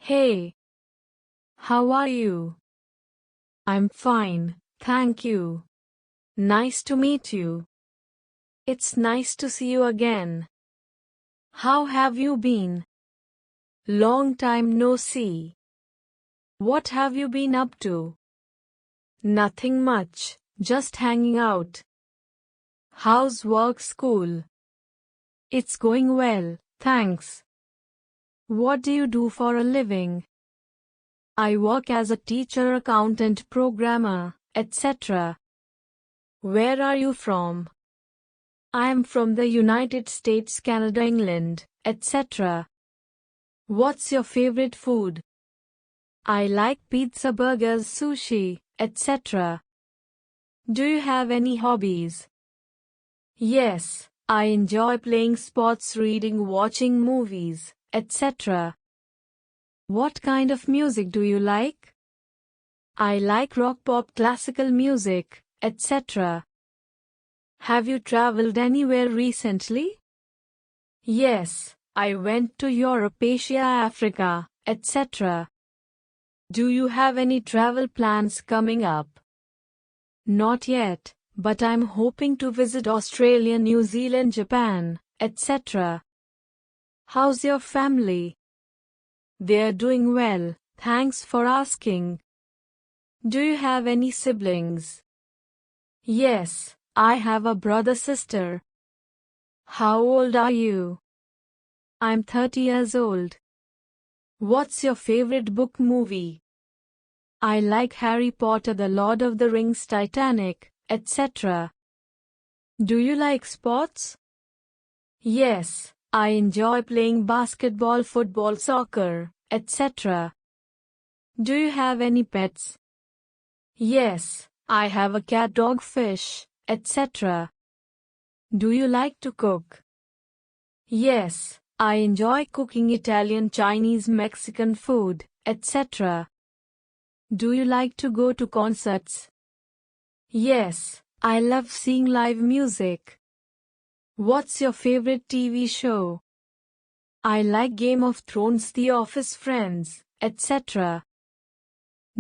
Hey, how are you? I'm fine, thank you. Nice to meet you. It's nice to see you again. How have you been? Long time no see. What have you been up to? Nothing much, just hanging out. How's work, school? It's going well, thanks. What do you do for a living? I work as a teacher, accountant, programmer, etc. Where are you from? I am from the United States, Canada, England, etc. What's your favorite food? I like pizza, burgers, sushi, etc. Do you have any hobbies? Yes, I enjoy playing sports, reading, watching movies, etc. What kind of music do you like? I like rock, pop, classical music, etc. Have you traveled anywhere recently? Yes, I went to Europe, Asia, Africa, etc. Do you have any travel plans coming up? Not yet, but I'm hoping to visit Australia, New Zealand, Japan, etc. How's your family? They're doing well, thanks for asking. Do you have any siblings? Yes, I have a brother-sister. How old are you? I'm 30 years old. What's your favorite book, movie? I like Harry Potter, The Lord of the Rings, Titanic, etc. Do you like sports? Yes, I enjoy playing basketball, football, soccer, etc. Do you have any pets? Yes, I have a cat, dog, fish, etc. Do you like to cook? Yes, I enjoy cooking Italian, Chinese, Mexican food, etc. Do you like to go to concerts? Yes, I love seeing live music. What's your favorite TV show? I like Game of Thrones, The Office, Friends, etc.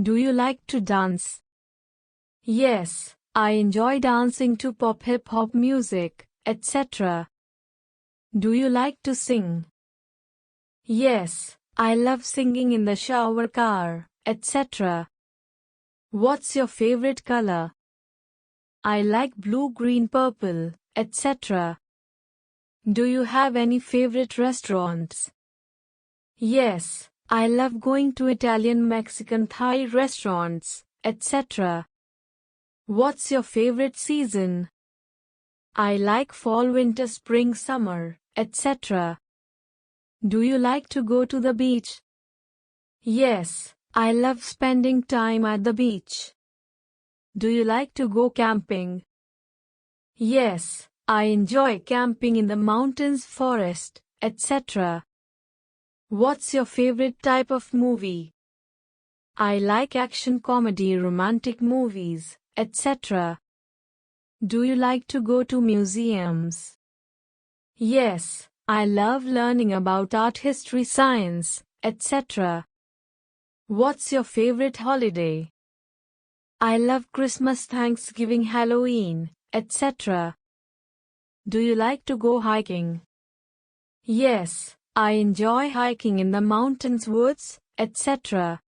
Do you like to dance? Yes, I enjoy dancing to pop, hip-hop music, etc. Do you like to sing? Yes, I love singing in the shower, car, etc. What's your favorite color? I like blue, green, purple, etc. Do you have any favorite restaurants? Yes, I love going to Italian, Mexican, Thai restaurants, etc. What's your favorite season? I like fall, winter, spring, summer, etc. Do you like to go to the beach? Yes, I love spending time at the beach. Do you like to go camping? Yes, I enjoy camping in the mountains, forest, etc. What's your favorite type of movie? I like action, comedy, romantic movies, etc. Do you like to go to museums? Yes, I love learning about art, history, science, etc. What's your favorite holiday? I love Christmas, Thanksgiving, Halloween, etc. Do you like to go hiking? Yes, I enjoy hiking in the mountains, woods, etc.